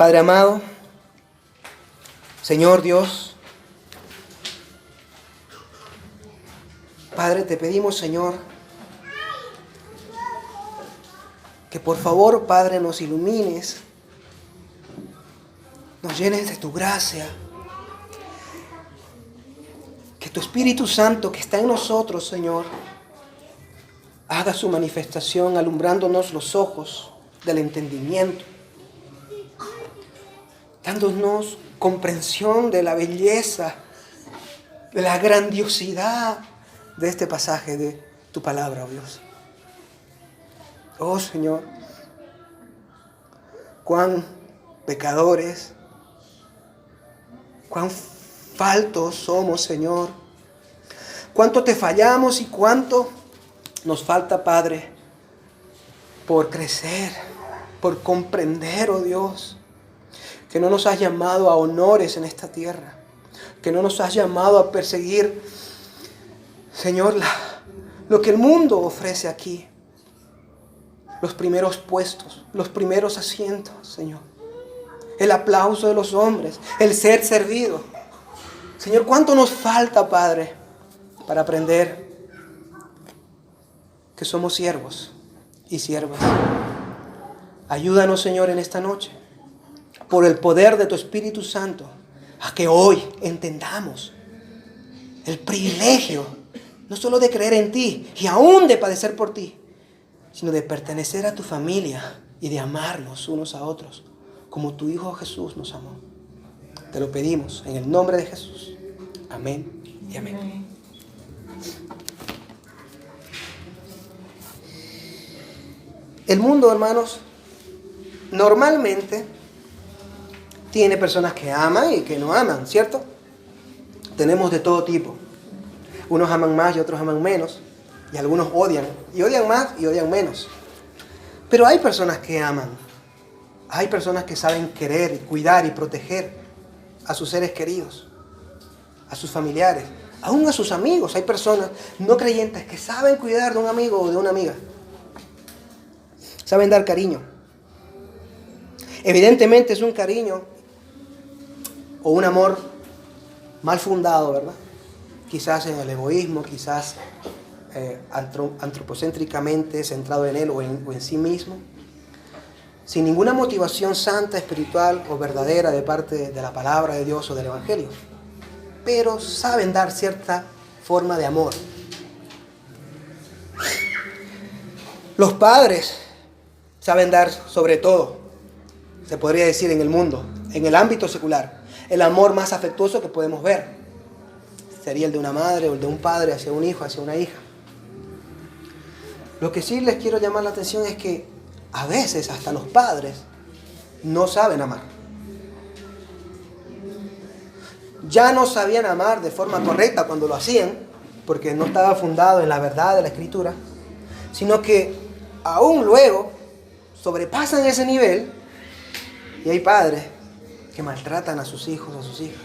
Padre amado, Señor Dios, Padre, te pedimos, Señor, que por favor, Padre, nos ilumines, nos llenes de tu gracia, que tu Espíritu Santo que está en nosotros, Señor, haga su manifestación alumbrándonos los ojos del entendimiento, dándonos comprensión de la belleza, de la grandiosidad de este pasaje de tu palabra, oh Dios. Oh Señor, cuán pecadores, cuán faltos somos, Señor. Cuánto te fallamos y cuánto nos falta, Padre, por crecer, por comprender, oh Dios, que no nos has llamado a honores en esta tierra, que no nos has llamado a perseguir, Señor, lo que el mundo ofrece aquí. Los primeros puestos, los primeros asientos, Señor. El aplauso de los hombres, el ser servido. Señor, ¿cuánto nos falta, Padre, para aprender que somos siervos y siervas? Ayúdanos, Señor, en esta noche, por el poder de tu Espíritu Santo, a que hoy entendamos el privilegio, no solo de creer en ti y aún de padecer por ti, sino de pertenecer a tu familia y de amarnos unos a otros, como tu Hijo Jesús nos amó. Te lo pedimos en el nombre de Jesús. Amén y amén. El mundo, hermanos, normalmente tiene personas que aman y que no aman, ¿cierto? Tenemos de todo tipo. Unos aman más y otros aman menos. Y algunos odian. Y odian más y odian menos. Pero hay personas que aman. Hay personas que saben querer, cuidar y proteger a sus seres queridos, a sus familiares, aún a sus amigos. Hay personas no creyentes que saben cuidar de un amigo o de una amiga. Saben dar cariño. Evidentemente es un cariño o un amor mal fundado, ¿verdad? Quizás en el egoísmo, quizás antropocéntricamente centrado en él o en sí mismo, sin ninguna motivación santa, espiritual o verdadera de parte de la palabra de Dios o del Evangelio. Pero saben dar cierta forma de amor. Los padres saben dar sobre todo, se podría decir en el mundo, en el ámbito secular, el amor más afectuoso que podemos ver. Sería el de una madre o el de un padre hacia un hijo, hacia una hija. Lo que sí les quiero llamar la atención es que a veces hasta los padres no saben amar. Ya no sabían amar de forma correcta cuando lo hacían, porque no estaba fundado en la verdad de la Escritura, sino que aún luego sobrepasan ese nivel y hay padres que maltratan a sus hijos, a sus hijas.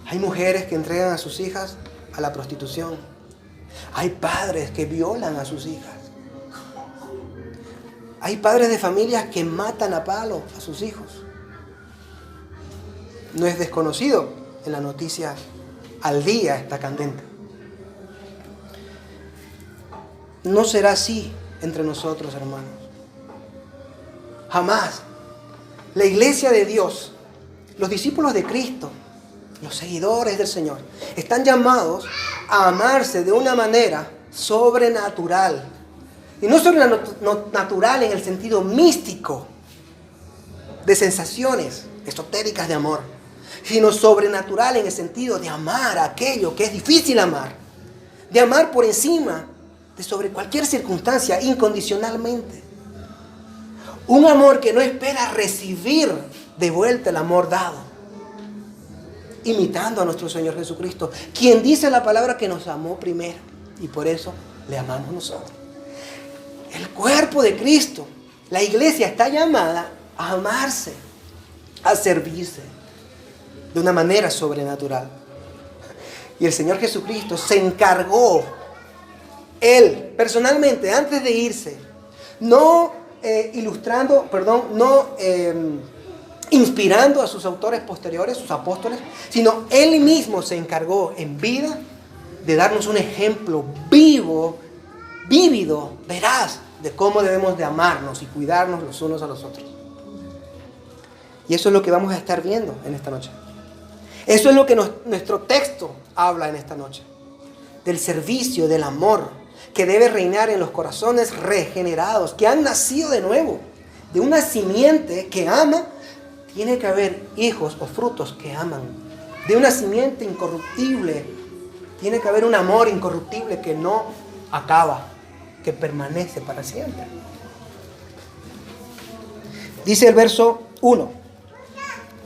Hay mujeres que entregan a sus hijas a la prostitución. Hay padres que violan a sus hijas. Hay padres de familias que matan a palo a sus hijos. No es desconocido, en la noticia al día está candente. No será así entre nosotros, hermanos. Jamás. La iglesia de Dios, los discípulos de Cristo, los seguidores del Señor, están llamados a amarse de una manera sobrenatural. Y no sobrenatural en el sentido místico, de sensaciones esotéricas de amor, sino sobrenatural en el sentido de amar a aquello que es difícil amar, de amar por encima de sobre cualquier circunstancia, incondicionalmente. Un amor que no espera recibir de vuelta el amor dado, imitando a nuestro Señor Jesucristo, quien dice la palabra que nos amó primero y por eso le amamos nosotros. El cuerpo de Cristo, la iglesia, está llamada a amarse, a servirse de una manera sobrenatural. Y el Señor Jesucristo se encargó, Él personalmente, antes de irse, no inspirando a sus autores posteriores, sus apóstoles, sino Él mismo se encargó en vida de darnos un ejemplo vivo, vívido, veraz, de cómo debemos de amarnos y cuidarnos los unos a los otros. Y eso es lo que vamos a estar viendo en esta noche. Eso es lo que nuestro texto habla en esta noche. Del servicio, del amor que debe reinar en los corazones regenerados, que han nacido de nuevo. De una simiente que ama, tiene que haber hijos o frutos que aman. De una simiente incorruptible, tiene que haber un amor incorruptible que no acaba, que permanece para siempre. Dice el verso 1.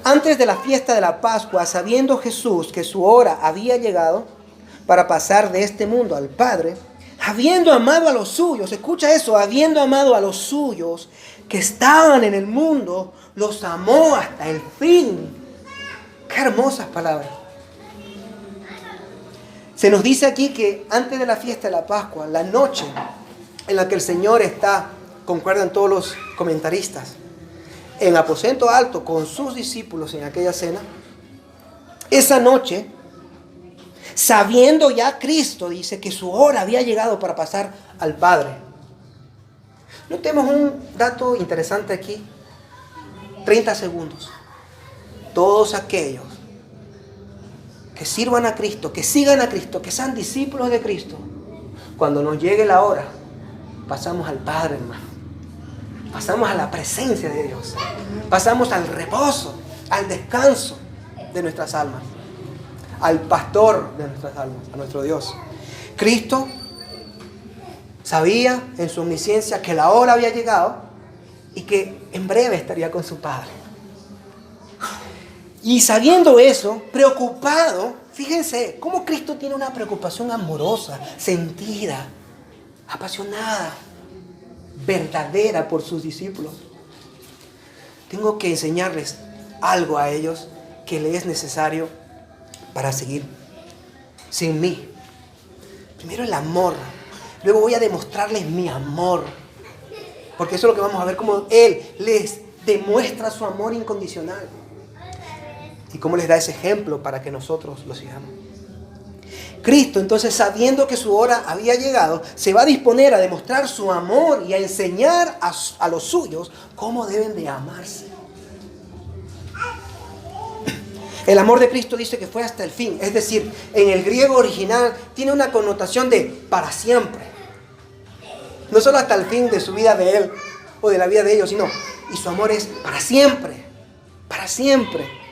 Antes de la fiesta de la Pascua, sabiendo Jesús que su hora había llegado para pasar de este mundo al Padre, habiendo amado a los suyos, escucha eso, habiendo amado a los suyos que estaban en el mundo, los amó hasta el fin. Qué hermosas palabras. Se nos dice aquí que antes de la fiesta de la Pascua, la noche en la que el Señor está, concuerdan todos los comentaristas, en el aposento alto con sus discípulos en aquella cena, esa noche, sabiendo ya Cristo, dice que su hora había llegado para pasar al Padre. Notemos un dato interesante aquí. 30 segundos. Todos aquellos que sirvan a Cristo, que sigan a Cristo, que sean discípulos de Cristo, cuando nos llegue la hora, pasamos al Padre, hermano. Pasamos a la presencia de Dios. Pasamos al reposo, al descanso de nuestras almas, al pastor de nuestras almas, a nuestro Dios. Cristo sabía en su omnisciencia que la hora había llegado y que en breve estaría con su Padre. Y sabiendo eso, preocupado, fíjense cómo Cristo tiene una preocupación amorosa, sentida, apasionada, verdadera por sus discípulos. Tengo que enseñarles algo a ellos que les es necesario para seguir sin mí. Primero el amor. Luego voy a demostrarles mi amor. Porque eso es lo que vamos a ver, cómo Él les demuestra su amor incondicional. Y cómo les da ese ejemplo para que nosotros lo sigamos. Cristo, entonces, sabiendo que su hora había llegado, se va a disponer a demostrar su amor y a enseñar a los suyos cómo deben de amarse. El amor de Cristo dice que fue hasta el fin. Es decir, en el griego original tiene una connotación de para siempre. No solo hasta el fin de su vida de Él o de la vida de ellos, sino, y su amor es para siempre. Para siempre.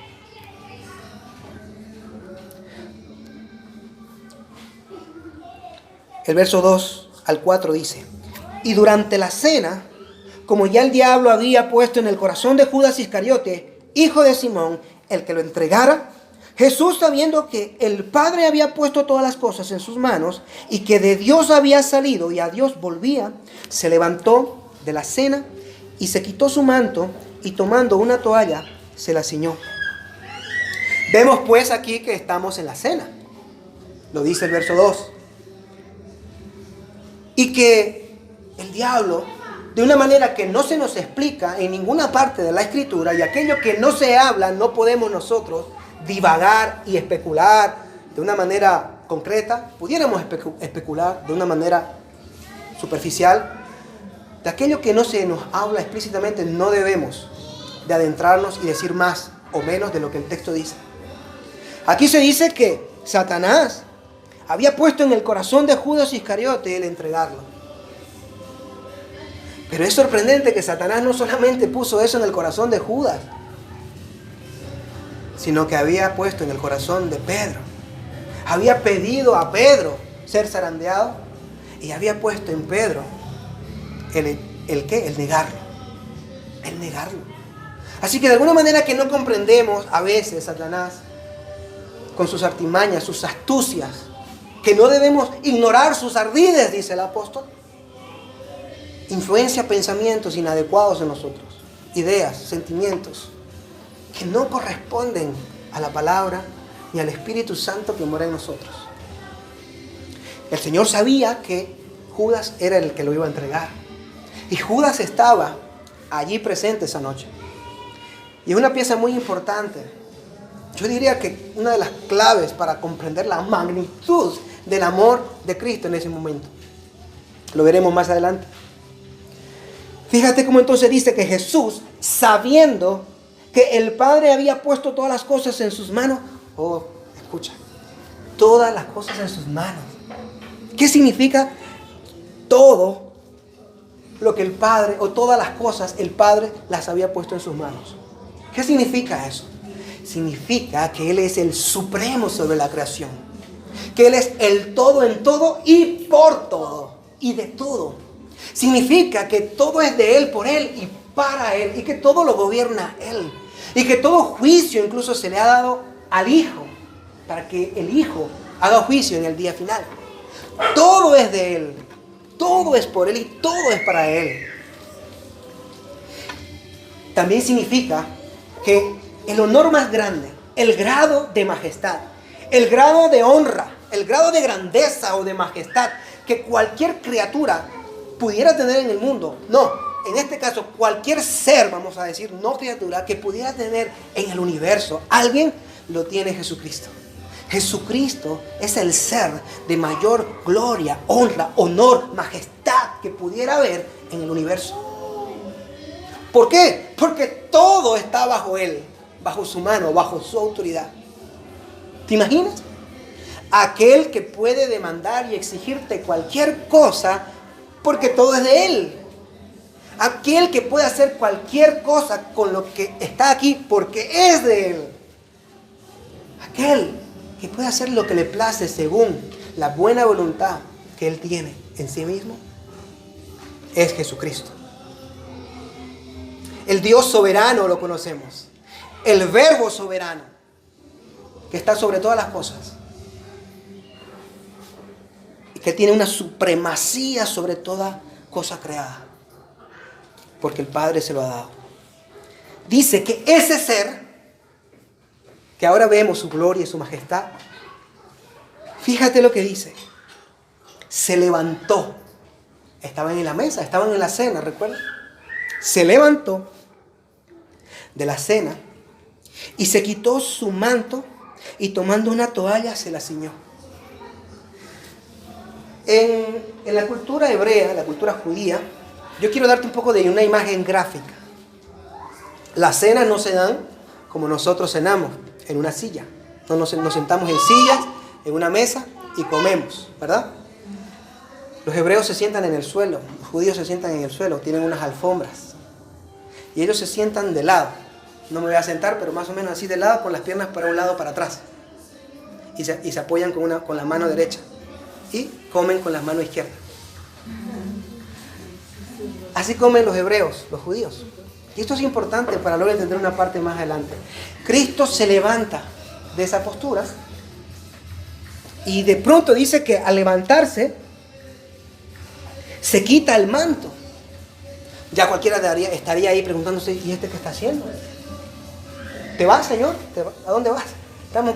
El verso 2 al 4 dice: y durante la cena, como ya el diablo había puesto en el corazón de Judas Iscariote, hijo de Simón, el que lo entregara, Jesús, sabiendo que el Padre había puesto todas las cosas en sus manos y que de Dios había salido y a Dios volvía, se levantó de la cena y se quitó su manto y tomando una toalla se la ciñó. Vemos pues aquí que estamos en la cena. Lo dice el verso 2. Y que el diablo, de una manera que no se nos explica en ninguna parte de la Escritura, y aquello que no se habla, no podemos nosotros divagar y especular de una manera concreta. Pudiéramos especular de una manera superficial. De aquello que no se nos habla explícitamente, no debemos de adentrarnos y decir más o menos de lo que el texto dice. Aquí se dice que Satanás había puesto en el corazón de Judas Iscariote el entregarlo. Pero es sorprendente que Satanás no solamente puso eso en el corazón de Judas, sino que había puesto en el corazón de Pedro. Había pedido a Pedro ser zarandeado y había puesto en Pedro el ¿qué? El negarlo. El negarlo. Así que de alguna manera que no comprendemos a veces Satanás con sus artimañas, sus astucias, que no debemos ignorar sus ardides, dice el apóstol. Influencia pensamientos inadecuados en nosotros, ideas, sentimientos que no corresponden a la palabra ni al Espíritu Santo que mora en nosotros. El Señor sabía que Judas era el que lo iba a entregar. Y Judas estaba allí presente esa noche. Y es una pieza muy importante. Yo diría que una de las claves para comprender la magnitud del amor de Cristo en ese momento. Lo veremos más adelante. Fíjate cómo entonces dice que Jesús, sabiendo que el Padre había puesto todas las cosas en sus manos. Oh, escucha. Todas las cosas en sus manos. ¿Qué significa? Todo lo que el Padre, o todas las cosas, el Padre las había puesto en sus manos. ¿Qué significa eso? Significa que Él es el supremo sobre la creación. Que Él es el todo en todo y por todo. Y de todo. Significa que todo es de Él, por Él y para Él. Y que todo lo gobierna Él. Y que todo juicio incluso se le ha dado al Hijo. Para que el Hijo haga juicio en el día final. Todo es de Él. Todo es por Él y todo es para Él. También significa que el honor más grande, el grado de majestad, el grado de honra, el grado de grandeza o de majestad que cualquier criatura pudiera tener en el mundo, no, en este caso cualquier ser, vamos a decir, no criatura, que pudiera tener en el universo, alguien lo tiene Jesucristo. Jesucristo es el ser de mayor gloria, honra, honor, majestad que pudiera haber en el universo. ¿Por qué? Porque todo está bajo Él, bajo su mano, bajo su autoridad. ¿Te imaginas? Aquel que puede demandar y exigirte cualquier cosa porque todo es de Él. Aquel que puede hacer cualquier cosa con lo que está aquí porque es de Él. Aquel que puede hacer lo que le place según la buena voluntad que Él tiene en sí mismo es Jesucristo. El Dios soberano lo conocemos. El Verbo soberano que está sobre todas las cosas. Y que tiene una supremacía sobre toda cosa creada. Porque el Padre se lo ha dado. Dice que ese ser, que ahora vemos su gloria y su majestad, fíjate lo que dice. Se levantó. Estaban en la mesa, estaban en la cena, ¿recuerdan? Se levantó de la cena y se quitó su manto y tomando una toalla se la ciñó. En la cultura hebrea, la cultura judía, yo quiero darte un poco de una imagen gráfica. Las cenas no se dan como nosotros cenamos, en una silla. No nos sentamos en sillas, en una mesa y comemos, ¿verdad? Los hebreos se sientan en el suelo, los judíos se sientan en el suelo, tienen unas alfombras. Y ellos se sientan de lado. No me voy a sentar, pero más o menos así de lado, con las piernas para un lado, para atrás. Y se apoyan con la mano derecha. Y comen con la mano izquierda. Así comen los hebreos, los judíos. Y esto es importante para luego entender una parte más adelante. Cristo se levanta de esa postura. Y de pronto dice que al levantarse, se quita el manto. Ya cualquiera estaría ahí preguntándose, ¿y este qué está haciendo? ¿Te vas, Señor? ¿A dónde vas?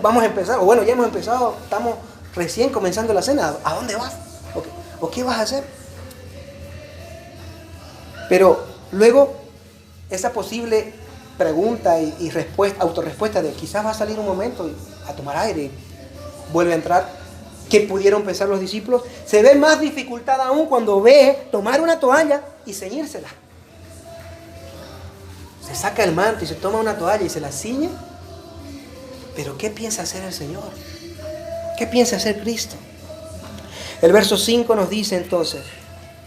Vamos a empezar, o bueno, ya hemos empezado, estamos recién comenzando la cena. ¿A dónde vas? ¿O qué vas a hacer? Pero luego, esa posible pregunta y respuesta, autorrespuesta de quizás va a salir un momento a tomar aire, vuelve a entrar. ¿Qué pudieron pensar los discípulos? Se ve más dificultad aún cuando ve tomar una toalla y ceñírsela. Se saca el manto y se toma una toalla y se la ciñe. Pero ¿qué piensa hacer el Señor? ¿Qué piensa hacer Cristo? El verso 5 nos dice entonces,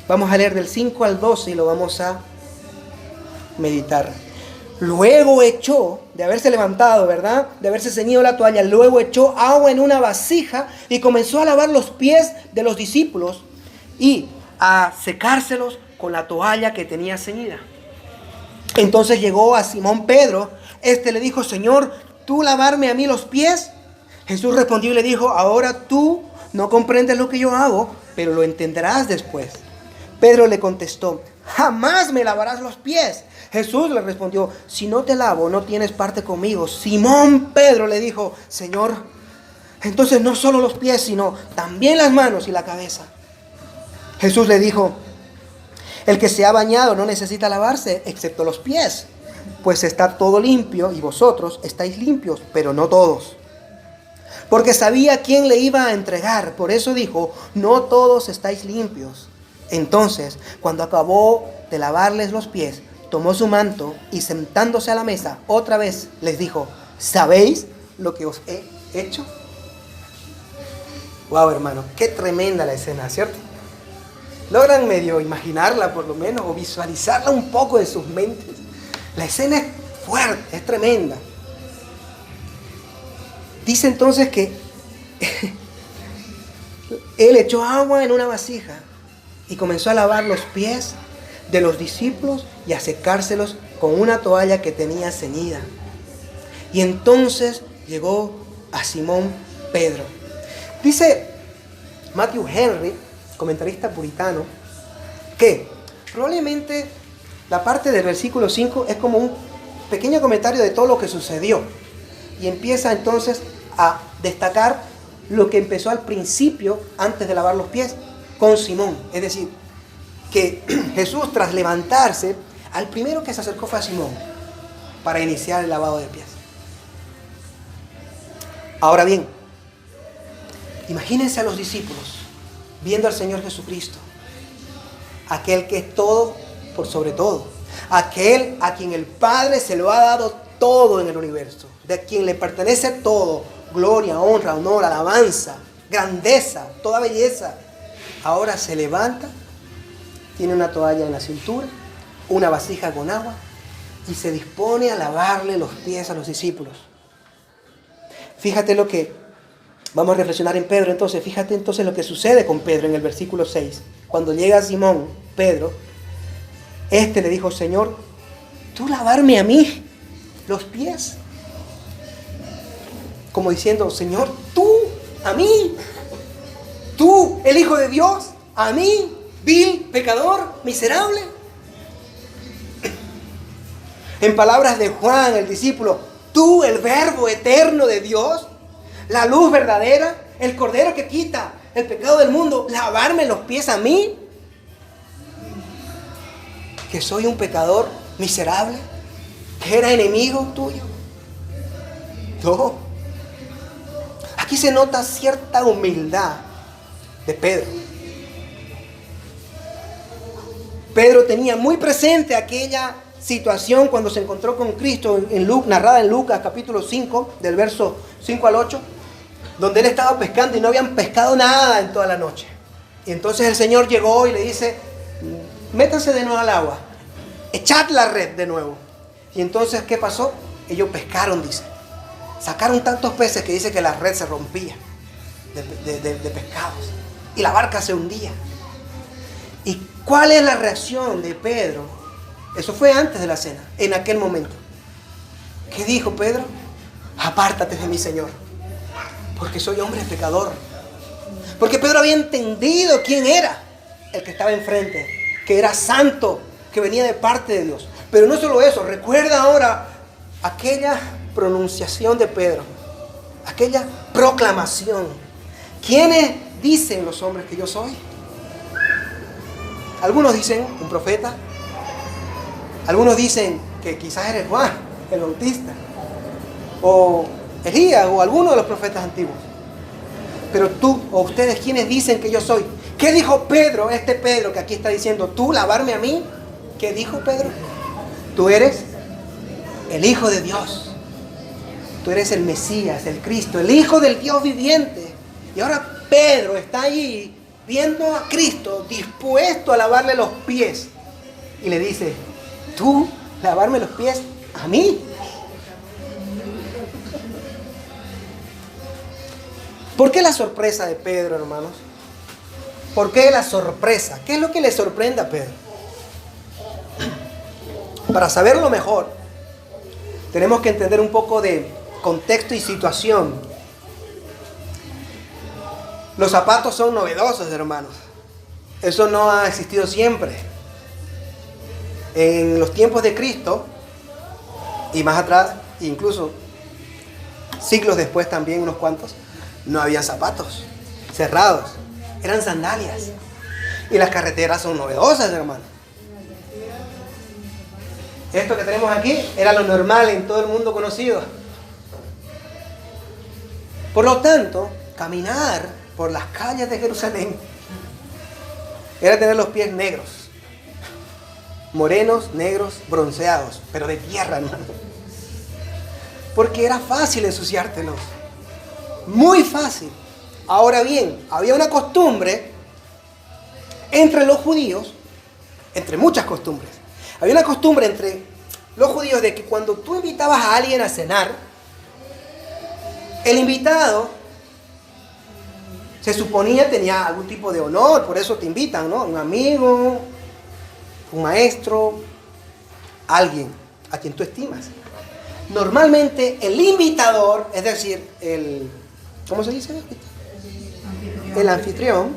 vamos a leer del 5 al 12 y lo vamos a meditar. Luego echó, de haberse levantado, ¿verdad? De haberse ceñido la toalla, luego echó agua en una vasija y comenzó a lavar los pies de los discípulos y a secárselos con la toalla que tenía ceñida. Entonces llegó a Simón Pedro. Este le dijo, Señor, ¿tú lavarme a mí los pies? Jesús respondió y le dijo, ahora tú no comprendes lo que yo hago, pero lo entenderás después. Pedro le contestó, jamás me lavarás los pies. Jesús le respondió, si no te lavo, no tienes parte conmigo. Simón Pedro le dijo, Señor, entonces no solo los pies, sino también las manos y la cabeza. Jesús le dijo, el que se ha bañado no necesita lavarse, excepto los pies, pues está todo limpio y vosotros estáis limpios, pero no todos. Porque sabía quién le iba a entregar, por eso dijo, no todos estáis limpios. Entonces, cuando acabó de lavarles los pies, tomó su manto y sentándose a la mesa, otra vez les dijo, ¿sabéis lo que os he hecho? Wow, hermano, qué tremenda la escena, ¿cierto? ¿Logran medio imaginarla por lo menos o visualizarla un poco en sus mentes? La escena es fuerte, es tremenda. Dice entonces que él echó agua en una vasija y comenzó a lavar los pies de los discípulos y a secárselos con una toalla que tenía ceñida. Y entonces llegó a Simón Pedro. Dice Matthew Henry, comentarista puritano, que probablemente la parte del versículo 5 es como un pequeño comentario de todo lo que sucedió. Y empieza entonces a destacar lo que empezó al principio, antes de lavar los pies, con Simón. Es decir, que Jesús, tras levantarse, al primero que se acercó fue a Simón para iniciar el lavado de pies. Ahora bien, imagínense a los discípulos viendo al Señor Jesucristo, aquel que es todo por sobre todo, aquel a quien el Padre se lo ha dado todo en el universo, de quien le pertenece todo, gloria, honra, honor, alabanza, grandeza, toda belleza. Ahora se levanta, tiene una toalla en la cintura, una vasija con agua y se dispone a lavarle los pies a los discípulos. Fíjate lo que vamos a reflexionar en Pedro entonces. Fíjate entonces lo que sucede con Pedro en el versículo 6. Cuando llega Simón, Pedro, le dijo, Señor, ¿tú lavarme a mí los pies? Como diciendo, Señor, tú, a mí, tú, el Hijo de Dios, a mí, vil, pecador, miserable. En palabras de Juan, el discípulo, tú, el Verbo eterno de Dios, la luz verdadera, el Cordero que quita el pecado del mundo, lavarme los pies a mí, que soy un pecador miserable, que era enemigo tuyo. No. Aquí se nota cierta humildad de Pedro. Pedro tenía muy presente aquella situación cuando se encontró con Cristo narrada en Lucas capítulo 5, del verso 5 al 8, donde él estaba pescando y no habían pescado nada en toda la noche. Y entonces el Señor llegó y le dice, métanse de nuevo al agua, echad la red de nuevo. Y entonces, ¿qué pasó? Ellos pescaron, dice. Sacaron tantos peces que dice que la red se rompía de pescados. Y la barca se hundía. ¿Y cuál es la reacción de Pedro? Eso fue antes de la cena, en aquel momento. ¿Qué dijo Pedro? Apártate de mí, Señor, porque soy hombre pecador. Porque Pedro había entendido quién era el que estaba enfrente, que era santo, que venía de parte de Dios. Pero no solo eso, recuerda ahora aquella pronunciación de Pedro, aquella proclamación. ¿Quiénes dicen los hombres que yo soy? Algunos dicen un profeta, algunos dicen que quizás eres Juan, el Bautista, o Elías, o alguno de los profetas antiguos. Pero tú, o ustedes, ¿quiénes dicen que yo soy? ¿Qué dijo Pedro, este Pedro que aquí está diciendo, tú lavarme a mí? ¿Qué dijo Pedro? Tú eres el Hijo de Dios. Tú eres el Mesías, el Cristo, el Hijo del Dios viviente. Y ahora Pedro está allí viendo a Cristo dispuesto a lavarle los pies. Y le dice, ¿tú lavarme los pies a mí? ¿Por qué la sorpresa de Pedro, hermanos? ¿Por qué la sorpresa? ¿Qué es lo que le sorprende a Pedro? Para saberlo mejor, tenemos que entender un poco de contexto y situación. Los zapatos son novedosos, hermanos. Eso no ha existido siempre. En los tiempos de Cristo, y más atrás, incluso siglos después también, unos cuantos, no había zapatos cerrados. Eran sandalias. Y las carreteras son novedosas, hermano. Esto que tenemos aquí era lo normal en todo el mundo conocido. Por lo tanto, caminar por las calles de Jerusalén era tener los pies negros. Morenos, negros, bronceados, pero de tierra, hermano. Porque era fácil ensuciártelos. Muy fácil. Ahora bien, había una costumbre entre los judíos, entre muchas costumbres. Había una costumbre entre los judíos de que cuando tú invitabas a alguien a cenar, el invitado se suponía tenía algún tipo de honor, por eso te invitan, ¿no? Un amigo, un maestro, alguien a quien tú estimas. Normalmente el invitador, es decir, ¿cómo se dice? El anfitrión,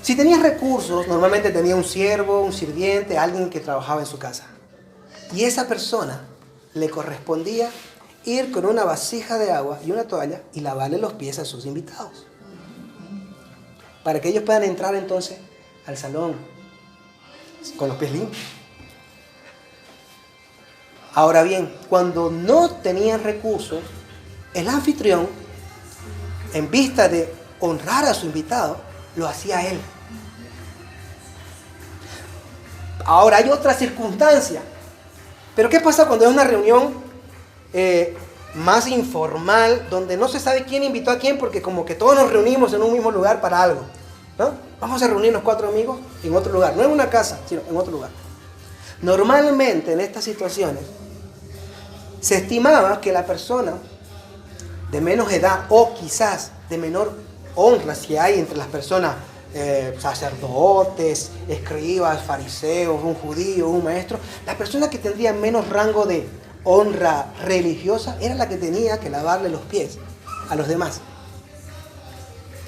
si tenía recursos, normalmente tenía un siervo, un sirviente, alguien que trabajaba en su casa. Y esa persona le correspondía ir con una vasija de agua y una toalla y lavarle los pies a sus invitados. Para que ellos puedan entrar entonces al salón con los pies limpios. Ahora bien, cuando no tenían recursos, el anfitrión, en vista de honrar a su invitado, lo hacía él. Ahora hay otra circunstancia. Pero ¿qué pasa cuando es una reunión más informal, donde no se sabe quién invitó a quién, porque como que todos nos reunimos en un mismo lugar para algo, ¿no? Vamos a reunirnos 4 amigos en otro lugar, no en una casa, sino en otro lugar. Normalmente en estas situaciones se estimaba que la persona de menos edad o quizás de menor honra, si hay entre las personas sacerdotes, escribas, fariseos, un judío, un maestro, la persona que tendría menos rango de honra religiosa era la que tenía que lavarle los pies a los demás.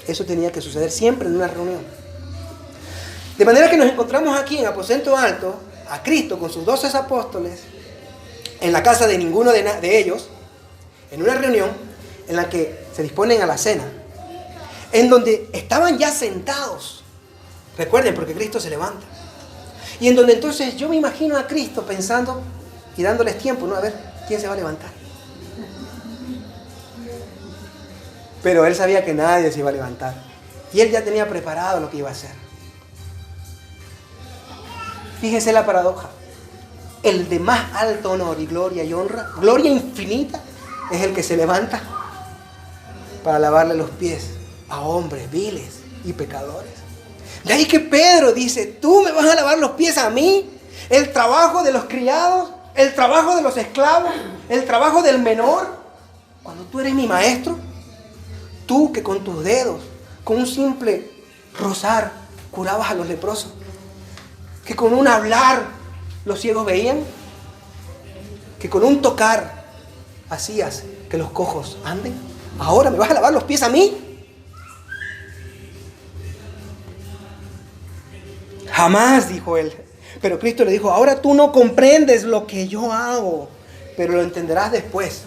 Eso tenía que suceder siempre en una reunión. De manera que nos encontramos aquí en Aposento Alto a Cristo con sus 12 apóstoles en la casa de ninguno de ellos, en una reunión en la que se disponen a la cena, en donde estaban ya sentados. Recuerden, porque Cristo se levanta. Y en donde entonces yo me imagino a Cristo pensando y dándoles tiempo, ¿no? A ver, ¿quién se va a levantar? Pero él sabía que nadie se iba a levantar. Y él ya tenía preparado lo que iba a hacer. Fíjese la paradoja. El de más alto honor y honra, gloria infinita, es el que se levanta para lavarle los pies a hombres viles y pecadores. De ahí que Pedro dice, ¿tú me vas a lavar los pies a mí? El trabajo de los criados, el trabajo de los esclavos, el trabajo del menor. Cuando tú eres mi maestro, tú que con tus dedos, con un simple rozar, curabas a los leprosos, que con un hablar los ciegos veían, que con un tocar hacías que los cojos anden. ¿Ahora me vas a lavar los pies a mí? Jamás, dijo él. Pero Cristo le dijo, ahora tú no comprendes lo que yo hago, pero lo entenderás después.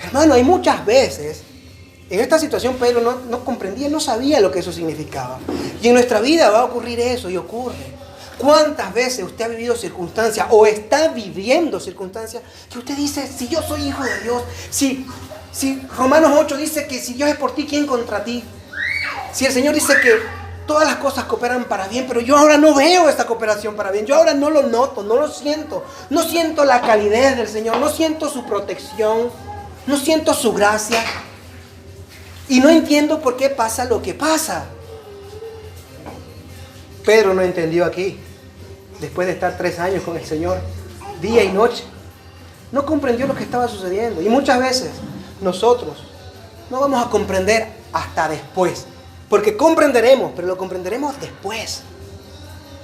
Hermano, hay muchas veces, en esta situación Pedro no comprendía, no sabía lo que eso significaba. Y en nuestra vida va a ocurrir eso, y ocurre. ¿Cuántas veces usted ha vivido circunstancias o está viviendo circunstancias que usted dice, si yo soy hijo de Dios, si Romanos 8 dice que si Dios es por ti, ¿quién contra ti? Si el Señor dice que todas las cosas cooperan para bien, pero yo ahora no veo esta cooperación para bien, yo ahora no lo noto, no lo siento, no siento la calidez del Señor, no siento su protección, no siento su gracia y no entiendo por qué pasa lo que pasa. Pedro no entendió aquí, después de estar 3 años con el Señor, día y noche. No comprendió lo que estaba sucediendo. Y muchas veces nosotros no vamos a comprender hasta después. Porque comprenderemos, pero lo comprenderemos después.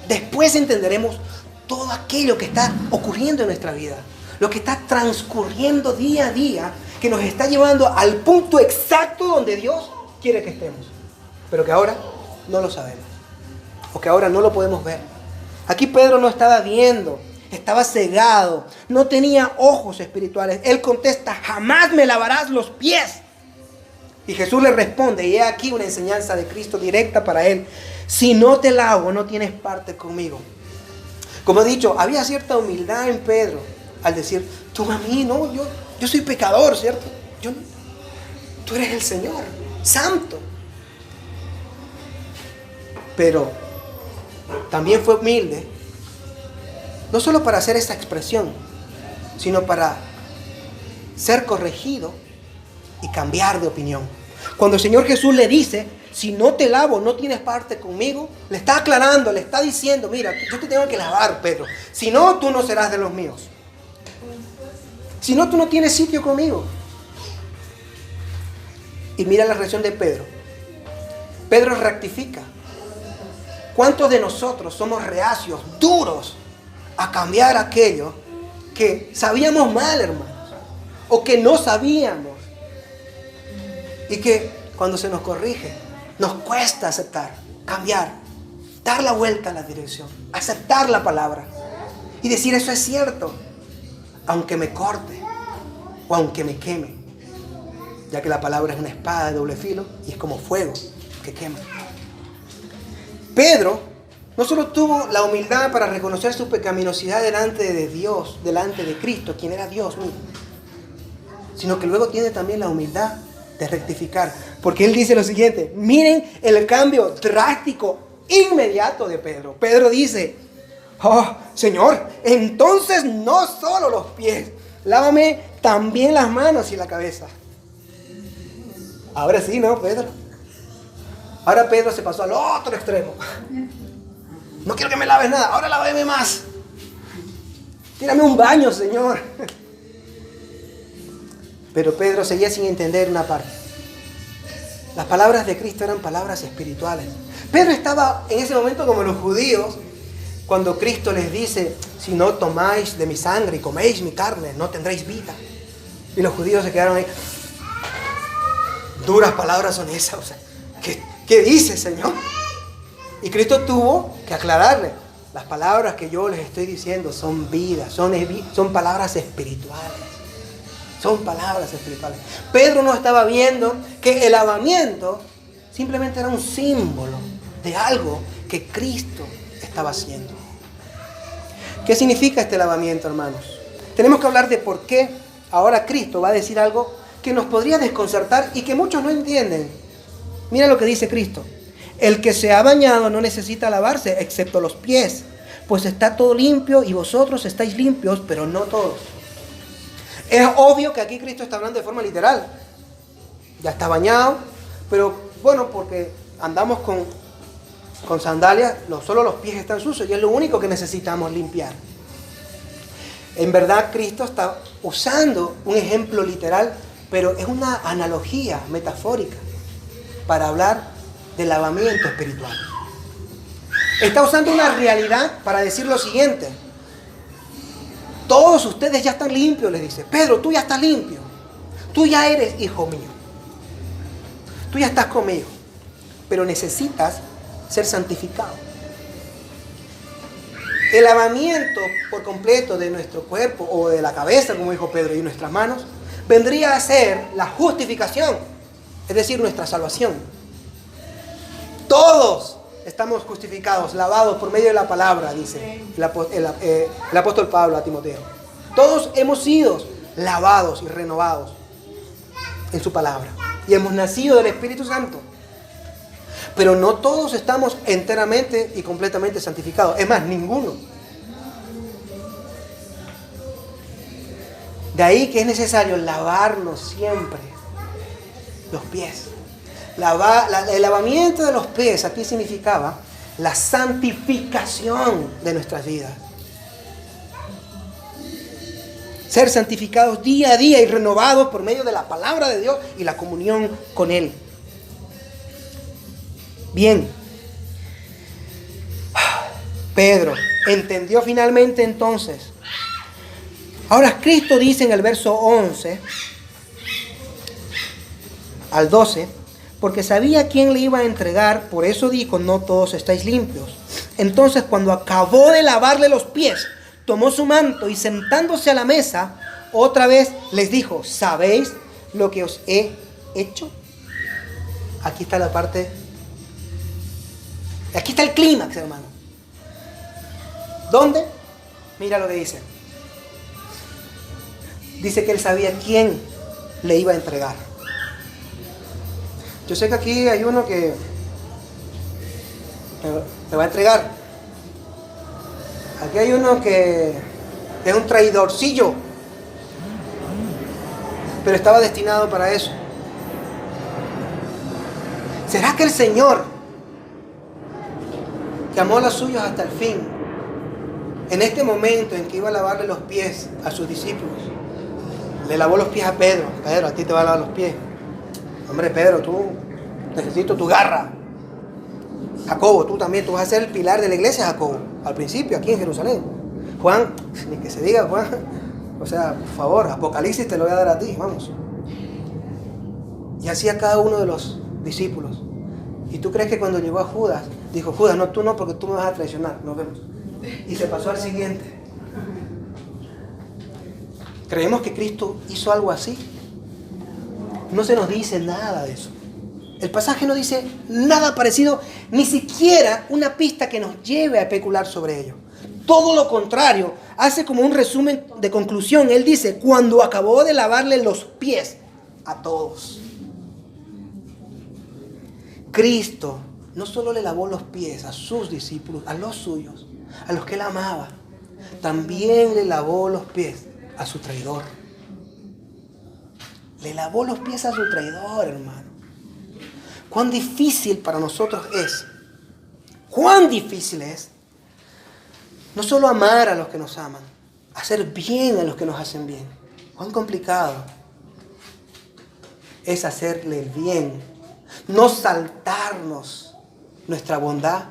Después entenderemos todo aquello que está ocurriendo en nuestra vida. Lo que está transcurriendo día a día, que nos está llevando al punto exacto donde Dios quiere que estemos. Pero que ahora no lo sabemos. O que ahora no lo podemos ver. Aquí Pedro no estaba viendo, estaba cegado, no tenía ojos espirituales. Él contesta, jamás me lavarás los pies. Y Jesús le responde, y he aquí una enseñanza de Cristo directa para él. Si no te lavo, no tienes parte conmigo. Como he dicho, había cierta humildad en Pedro al decir, tú a mí, no, yo soy pecador, ¿cierto? Tú eres el Señor, santo. Pero también fue humilde, no solo para hacer esa expresión, sino para ser corregido y cambiar de opinión. Cuando el Señor Jesús le dice, si no te lavo, no tienes parte conmigo, le está aclarando, le está diciendo, mira, yo te tengo que lavar, Pedro. Si no, tú no serás de los míos. Si no, tú no tienes sitio conmigo. Y mira la reacción de Pedro. Pedro rectifica. ¿Cuántos de nosotros somos reacios, duros, a cambiar aquello que sabíamos mal, hermanos? O que no sabíamos. Y que cuando se nos corrige, nos cuesta aceptar, cambiar, dar la vuelta a la dirección, aceptar la palabra y decir eso es cierto, aunque me corte o aunque me queme, ya que la palabra es una espada de doble filo y es como fuego que quema. Pedro no solo tuvo la humildad para reconocer su pecaminosidad delante de Dios, delante de Cristo, quien era Dios mismo, sino que luego tiene también la humildad de rectificar, porque él dice lo siguiente, miren el cambio drástico, inmediato de Pedro. Pedro dice, oh Señor, entonces no solo los pies, lávame también las manos y la cabeza. Ahora sí, ¿no, Pedro? Ahora Pedro se pasó al otro extremo. No quiero que me laves nada, ahora lávame más. Tírame un baño, Señor. Pero Pedro seguía sin entender una parte. Las palabras de Cristo eran palabras espirituales. Pedro estaba en ese momento como los judíos, cuando Cristo les dice, si no tomáis de mi sangre y coméis mi carne, no tendréis vida. Y los judíos se quedaron ahí. Duras palabras son esas. O sea, ¿qué dice, Señor? Y Cristo tuvo que aclararle. Las palabras que yo les estoy diciendo son vida, son palabras espirituales. Son palabras espirituales. Pedro no estaba viendo que el lavamiento simplemente era un símbolo de algo que Cristo estaba haciendo. ¿Qué significa este lavamiento, hermanos? Tenemos que hablar de por qué ahora Cristo va a decir algo que nos podría desconcertar y que muchos no entienden. Mira lo que dice Cristo. El que se ha bañado no necesita lavarse excepto los pies, pues está todo limpio y vosotros estáis limpios, pero no todos. Es obvio que aquí Cristo está hablando de forma literal. Ya está bañado, pero bueno, porque andamos con sandalias, solo los pies están sucios y es lo único que necesitamos limpiar. En verdad, Cristo está usando un ejemplo literal, pero es una analogía metafórica para hablar del lavamiento espiritual. Está usando una realidad para decir lo siguiente. Todos ustedes ya están limpios, les dice. Pedro, tú ya estás limpio. Tú ya eres hijo mío. Tú ya estás conmigo. Pero necesitas ser santificado. El lavamiento por completo de nuestro cuerpo o de la cabeza, como dijo Pedro, y nuestras manos, vendría a ser la justificación, es decir, nuestra salvación. Todos estamos justificados, lavados por medio de la palabra, dice el apóstol Pablo a Timoteo. Todos hemos sido lavados y renovados en su palabra. Y hemos nacido del Espíritu Santo. Pero no todos estamos enteramente y completamente santificados. Es más, ninguno. De ahí que es necesario lavarnos siempre los pies. El lavamiento de los pies aquí significaba la santificación de nuestras vidas. Ser santificados día a día y renovados por medio de la palabra de Dios y la comunión con Él. Bien. Pedro entendió finalmente entonces. Ahora Cristo dice en el verso 11 al 12, porque sabía quién le iba a entregar, por eso dijo, no todos estáis limpios. Entonces cuando acabó de lavarle los pies, tomó su manto y sentándose a la mesa, otra vez les dijo, ¿sabéis lo que os he hecho? Aquí está la parte, aquí está el clímax, hermano. ¿Dónde? Mira lo que dice. Dice que él sabía quién le iba a entregar. Yo sé que aquí hay uno que me va a entregar. Aquí hay uno que es un traidorcillo, pero estaba destinado para eso. ¿Será que el Señor, que amó a los suyos hasta el fin, en este momento en que iba a lavarle los pies a sus discípulos, le lavó los pies a Pedro? Pedro, a ti te va a lavar los pies. Hombre, Pedro, tú necesito tu garra. Jacobo, tú también, tú vas a ser el pilar de la iglesia, Jacobo, al principio, aquí en Jerusalén. Juan, ni que se diga, Juan, o sea, por favor, Apocalipsis te lo voy a dar a ti, vamos. Y así a cada uno de los discípulos. ¿Y tú crees que cuando llegó a Judas, dijo, Judas, no, tú no, porque tú me vas a traicionar, nos vemos? Y se pasó al siguiente. ¿Creemos que Cristo hizo algo así? No se nos dice nada de eso. El pasaje no dice nada parecido, ni siquiera una pista que nos lleve a especular sobre ello. Todo lo contrario, hace como un resumen de conclusión. Él dice, cuando acabó de lavarle los pies a todos. Cristo no solo le lavó los pies a sus discípulos, a los suyos, a los que él amaba, también le lavó los pies a su traidor. Le lavó los pies a su traidor, hermano. Cuán difícil para nosotros es, cuán difícil es, no solo amar a los que nos aman, hacer bien a los que nos hacen bien. Cuán complicado es hacerle el bien, no saltarnos nuestra bondad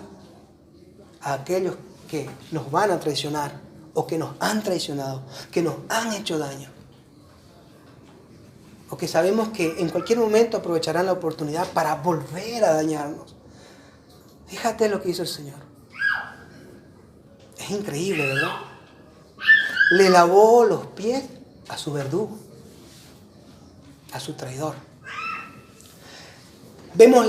a aquellos que nos van a traicionar o que nos han traicionado, que nos han hecho daño. O que sabemos que en cualquier momento aprovecharán la oportunidad para volver a dañarnos. Fíjate lo que hizo el Señor. Es increíble, ¿verdad? Le lavó los pies a su verdugo, a su traidor. Vemos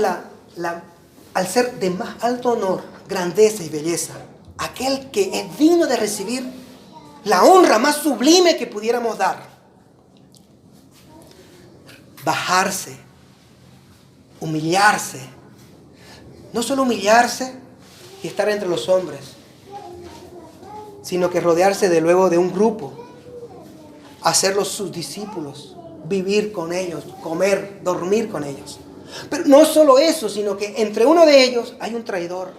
al ser de más alto honor, grandeza y belleza, aquel que es digno de recibir la honra más sublime que pudiéramos dar. Bajarse, humillarse, no solo humillarse y estar entre los hombres, sino que rodearse de luego de un grupo, hacerlos sus discípulos, vivir con ellos, comer, dormir con ellos. Pero no solo eso, sino que entre uno de ellos hay un traidor,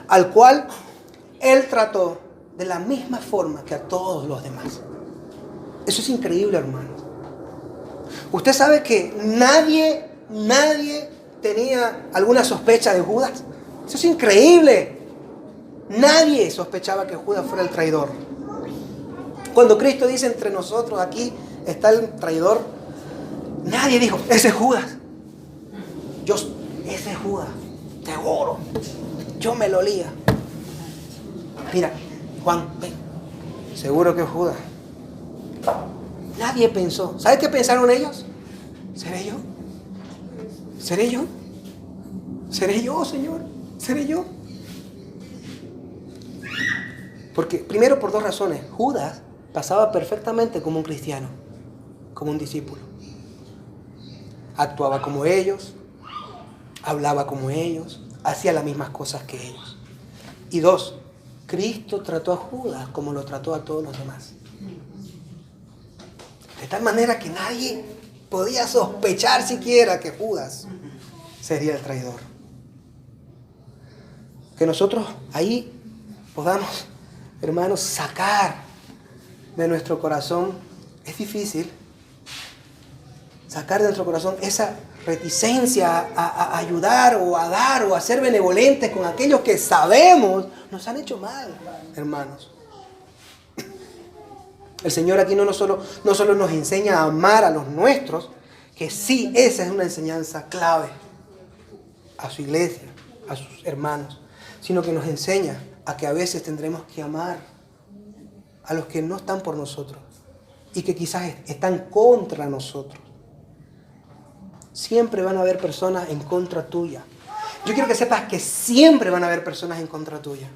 al cual él trató de la misma forma que a todos los demás. Eso es increíble, hermanos. Usted sabe que nadie tenía alguna sospecha de Judas. Eso es increíble. Nadie sospechaba que Judas fuera el traidor. Cuando Cristo dice entre nosotros aquí está el traidor, nadie dijo, ese es Judas. Ese es Judas, seguro. Yo me lo olía. Mira, Juan, ven. Seguro que es Judas. Nadie pensó. ¿Sabes qué pensaron ellos? ¿Seré yo? ¿Seré yo? ¿Seré yo, Señor? ¿Seré yo? Porque, primero, por dos razones. Judas pasaba perfectamente como un cristiano, como un discípulo. Actuaba como ellos, hablaba como ellos, hacía las mismas cosas que ellos. Y dos, Cristo trató a Judas como lo trató a todos los demás. De tal manera que nadie podía sospechar siquiera que Judas sería el traidor. Que nosotros ahí podamos, hermanos, sacar de nuestro corazón, es difícil, sacar de nuestro corazón esa reticencia a ayudar o a dar o a ser benevolentes con aquellos que sabemos nos han hecho mal, hermanos. El Señor aquí no solo nos enseña a amar a los nuestros, que sí, esa es una enseñanza clave a su iglesia, a sus hermanos, sino que nos enseña a que a veces tendremos que amar a los que no están por nosotros y que quizás están contra nosotros. Siempre van a haber personas en contra tuya. Yo quiero que sepas que siempre van a haber personas en contra tuya,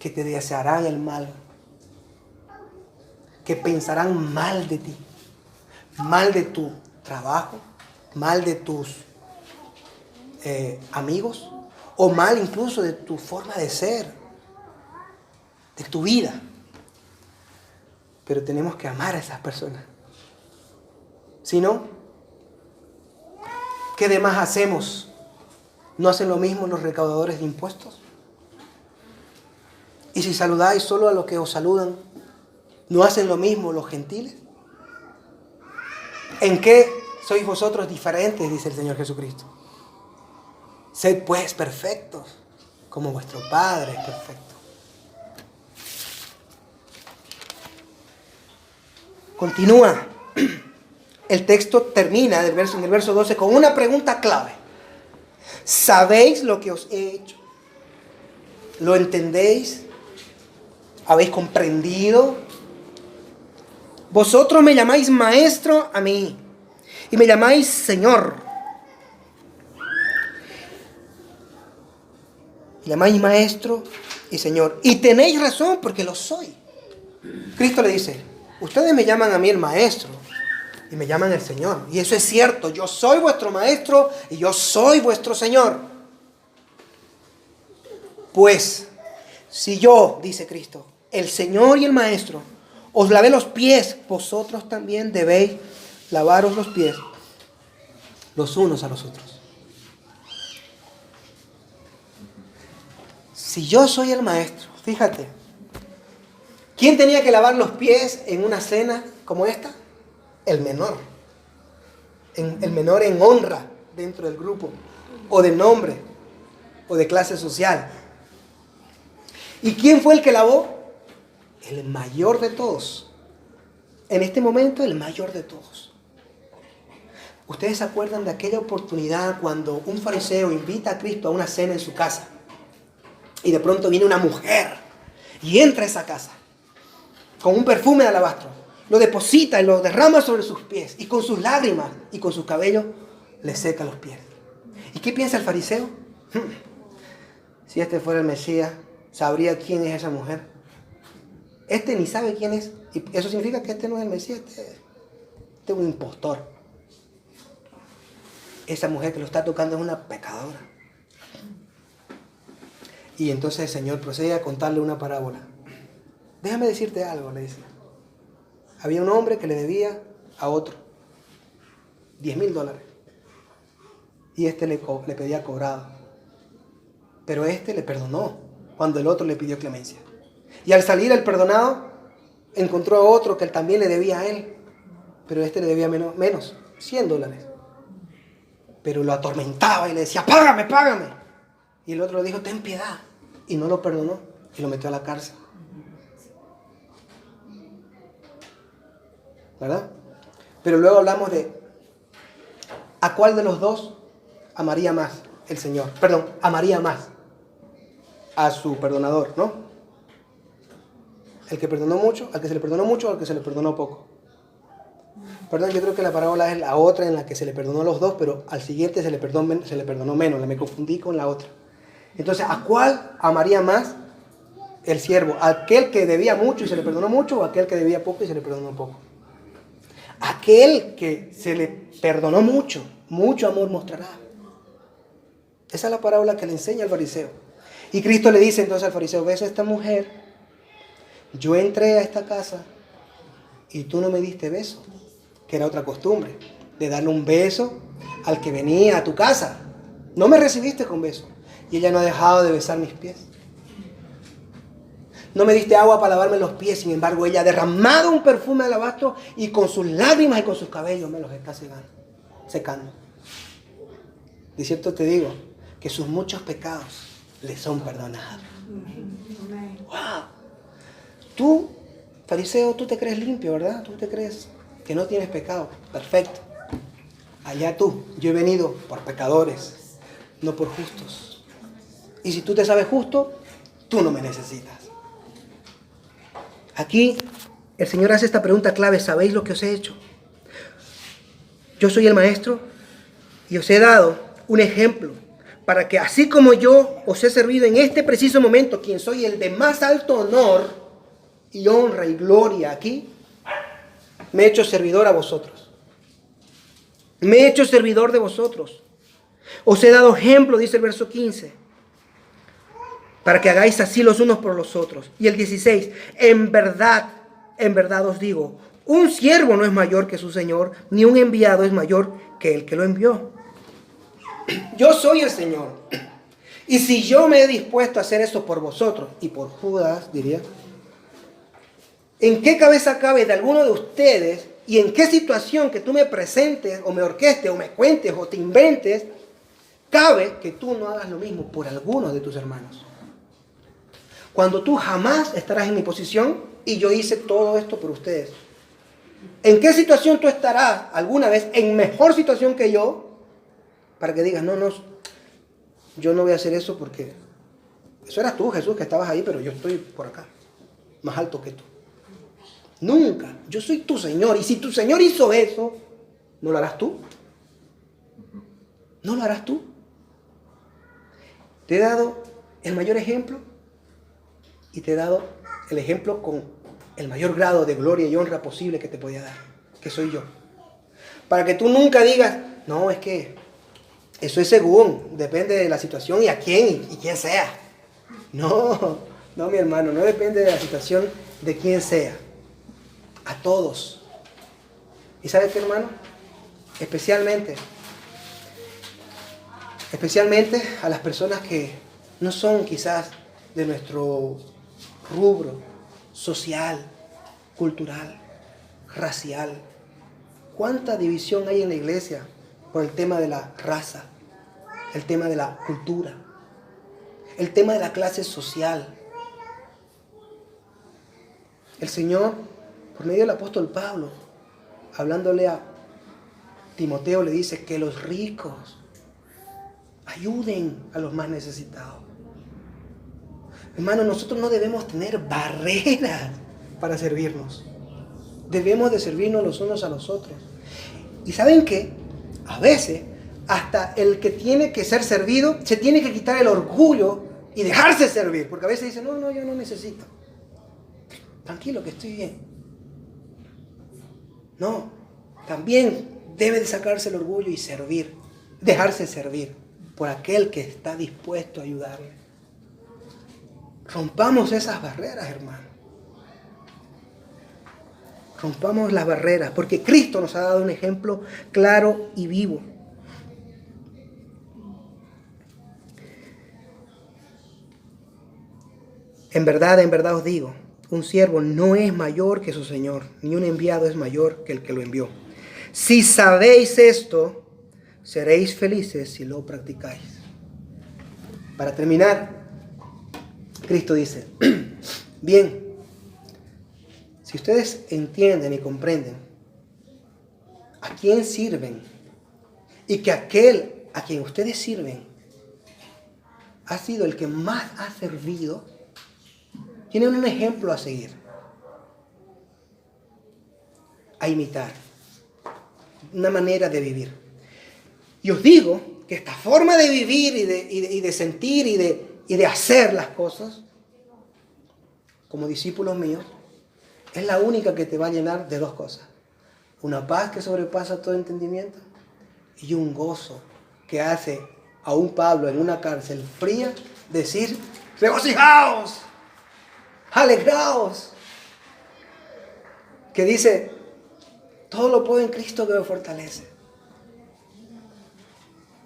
que te desearán el mal, que pensarán mal de ti, mal de tu trabajo, mal de tus amigos, o mal incluso de tu forma de ser, de tu vida. Pero tenemos que amar a esas personas. Si no, ¿qué demás hacemos? ¿No hacen lo mismo los recaudadores de impuestos? Y si saludáis solo a los que os saludan, ¿no hacen lo mismo los gentiles? ¿En qué sois vosotros diferentes? Dice el Señor Jesucristo. Sed pues perfectos, como vuestro Padre es perfecto. Continúa. El texto termina en el verso 12 con una pregunta clave. ¿Sabéis lo que os he hecho? ¿Lo entendéis? ¿Habéis comprendido? Vosotros me llamáis maestro a mí y me llamáis Señor. Me llamáis maestro y Señor. Y tenéis razón porque lo soy. Cristo le dice, ustedes me llaman a mí el maestro y me llaman el Señor. Y eso es cierto, yo soy vuestro maestro y yo soy vuestro Señor. Pues, si yo, dice Cristo, el Señor y el maestro, os lavé los pies, vosotros también debéis lavaros los pies los unos a los otros. Si yo soy el maestro, fíjate, ¿quién tenía que lavar los pies en una cena como esta? El menor. El menor en honra dentro del grupo, o de nombre, o de clase social. ¿Y quién fue el que lavó? El mayor de todos. En este momento, el mayor de todos. ¿Ustedes se acuerdan de aquella oportunidad cuando un fariseo invita a Cristo a una cena en su casa? Y de pronto viene una mujer y entra a esa casa con un perfume de alabastro. Lo deposita y lo derrama sobre sus pies. Y con sus lágrimas y con sus cabellos le seca los pies. ¿Y qué piensa el fariseo? Si este fuera el Mesías, sabría quién es esa mujer. Este ni sabe quién es. Y eso significa que este no es el Mesías. Este es un impostor. Esa mujer que lo está tocando es una pecadora. Y entonces el Señor procede a contarle una parábola. Déjame decirte algo, le dice. Había un hombre que le debía a otro $10,000. Y este le pedía cobrado. Pero este le perdonó cuando el otro le pidió clemencia. Y al salir el perdonado, encontró a otro que también le debía a él. Pero este le debía menos, $100. Pero lo atormentaba y le decía, págame, págame. Y el otro le dijo, ten piedad. Y no lo perdonó y lo metió a la cárcel. ¿Verdad? Pero luego hablamos de ¿a cuál de los dos amaría más el Señor? Perdón, amaría más a su perdonador, ¿no? El que perdonó mucho, al que se le perdonó mucho o al que se le perdonó poco. Perdón, yo creo que la parábola es la otra en la que se le perdonó a los dos, pero al siguiente se le perdonó menos. Me confundí con la otra. Entonces, ¿a cuál amaría más el siervo? ¿Aquel que debía mucho y se le perdonó mucho o aquel que debía poco y se le perdonó poco? Aquel que se le perdonó mucho, mucho amor mostrará. Esa es la parábola que le enseña al fariseo. Y Cristo le dice entonces al fariseo, ¿ves a esta mujer? Yo entré a esta casa y tú no me diste beso, que era otra costumbre, de darle un beso al que venía a tu casa. No me recibiste con beso. Y ella no ha dejado de besar mis pies. No me diste agua para lavarme los pies, sin embargo ella ha derramado un perfume de alabastro y con sus lágrimas y con sus cabellos me los está secando. De cierto te digo que sus muchos pecados le son perdonados. ¡Wow! Tú, fariseo, tú te crees limpio, ¿verdad? Tú te crees que no tienes pecado. Perfecto. Allá tú. Yo he venido por pecadores, no por justos. Y si tú te sabes justo, tú no me necesitas. Aquí el Señor hace esta pregunta clave. ¿Sabéis lo que os he hecho? Yo soy el maestro y os he dado un ejemplo para que así como yo os he servido en este preciso momento, quien soy el de más alto honor y honra y gloria aquí, me he hecho servidor a vosotros. Me he hecho servidor de vosotros. Os he dado ejemplo, dice el verso 15, para que hagáis así los unos por los otros. Y el 16, en verdad os digo, un siervo no es mayor que su Señor, ni un enviado es mayor que el que lo envió. Yo soy el Señor. Y si yo me he dispuesto a hacer eso por vosotros y por Judas, diría, ¿en qué cabeza cabe de alguno de ustedes y en qué situación que tú me presentes o me orquestes o me cuentes o te inventes, cabe que tú no hagas lo mismo por algunos de tus hermanos? Cuando tú jamás estarás en mi posición y yo hice todo esto por ustedes. ¿En qué situación tú estarás alguna vez en mejor situación que yo para que digas, no, yo no voy a hacer eso porque eso eras tú, Jesús, que estabas ahí, pero yo estoy por acá, más alto que tú? Nunca. Yo soy tu Señor. Y si tu Señor hizo eso, ¿no lo harás tú? ¿No lo harás tú? Te he dado el mayor ejemplo y te he dado el ejemplo con el mayor grado de gloria y honra posible que te podía dar, que soy yo. Para que tú nunca digas, no, es que eso es según, depende de la situación y a quién y quién sea. No, mi hermano, no depende de la situación de quién sea. A todos. ¿Y sabes qué, hermano? Especialmente a las personas que no son quizás de nuestro rubro social, cultural, racial. ¿Cuánta división hay en la iglesia por el tema de la raza, el tema de la cultura, el tema de la clase social? El Señor, por medio del apóstol Pablo, hablándole a Timoteo, le dice que los ricos ayuden a los más necesitados. Hermano, nosotros no debemos tener barreras para servirnos. Debemos de servirnos los unos a los otros. ¿Y saben qué? A veces, hasta el que tiene que ser servido, se tiene que quitar el orgullo y dejarse servir. Porque a veces dice, no, yo no necesito. Tranquilo, que estoy bien. No, también debe de sacarse el orgullo y servir, dejarse servir por aquel que está dispuesto a ayudarle. Rompamos esas barreras, hermano. Rompamos las barreras, porque Cristo nos ha dado un ejemplo claro y vivo. En verdad os digo, un siervo no es mayor que su Señor, ni un enviado es mayor que el que lo envió. Si sabéis esto, seréis felices si lo practicáis. Para terminar, Cristo dice, bien, si ustedes entienden y comprenden a quién sirven y que aquel a quien ustedes sirven ha sido el que más ha servido, tienen un ejemplo a seguir, a imitar, una manera de vivir. Y os digo que esta forma de vivir y de sentir y de hacer las cosas, como discípulos míos, es la única que te va a llenar de dos cosas. Una paz que sobrepasa todo entendimiento y un gozo que hace a un Pablo en una cárcel fría decir, regocijaos, alegraos. Que dice, todo lo puedo en Cristo que me fortalece.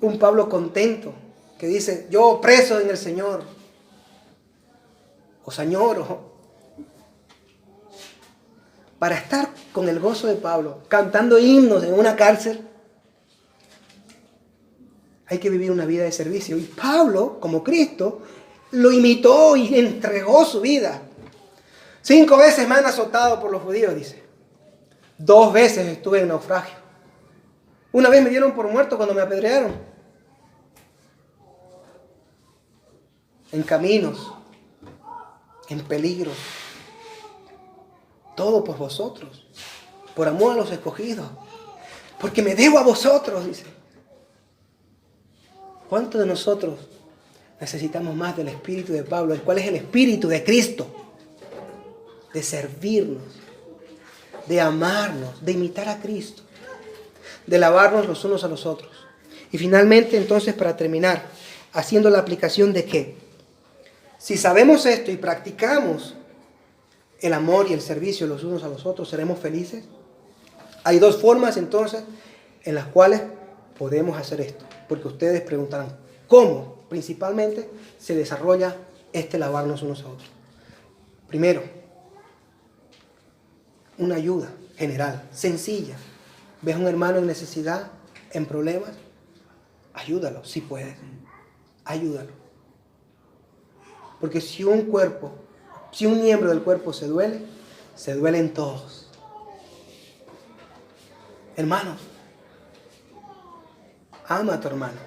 Un Pablo contento que dice, yo preso en el Señor, os añoro. Para estar con el gozo de Pablo, cantando himnos en una cárcel, hay que vivir una vida de servicio. Y Pablo, como Cristo, lo imitó y entregó su vida. 5 veces me han azotado por los judíos, dice. 2 veces estuve en naufragio. Una vez me dieron por muerto cuando me apedrearon. En caminos, en peligros. Todo por vosotros, por amor a los escogidos, porque me debo a vosotros, dice. ¿Cuántos de nosotros necesitamos más del espíritu de Pablo, el cual es el espíritu de Cristo? De servirnos, de amarnos, de imitar a Cristo, de lavarnos los unos a los otros. Y finalmente, entonces, para terminar, haciendo la aplicación de que si sabemos esto y practicamos el amor y el servicio los unos a los otros, ¿seremos felices? Hay dos formas, entonces, en las cuales podemos hacer esto. Porque ustedes preguntarán, ¿cómo principalmente se desarrolla este lavarnos unos a otros? Primero, una ayuda general, sencilla. ¿Ves a un hermano en necesidad, en problemas? Ayúdalo, si puedes. Ayúdalo. Porque si un miembro del cuerpo se duelen todos. Hermanos, ama a tu hermano.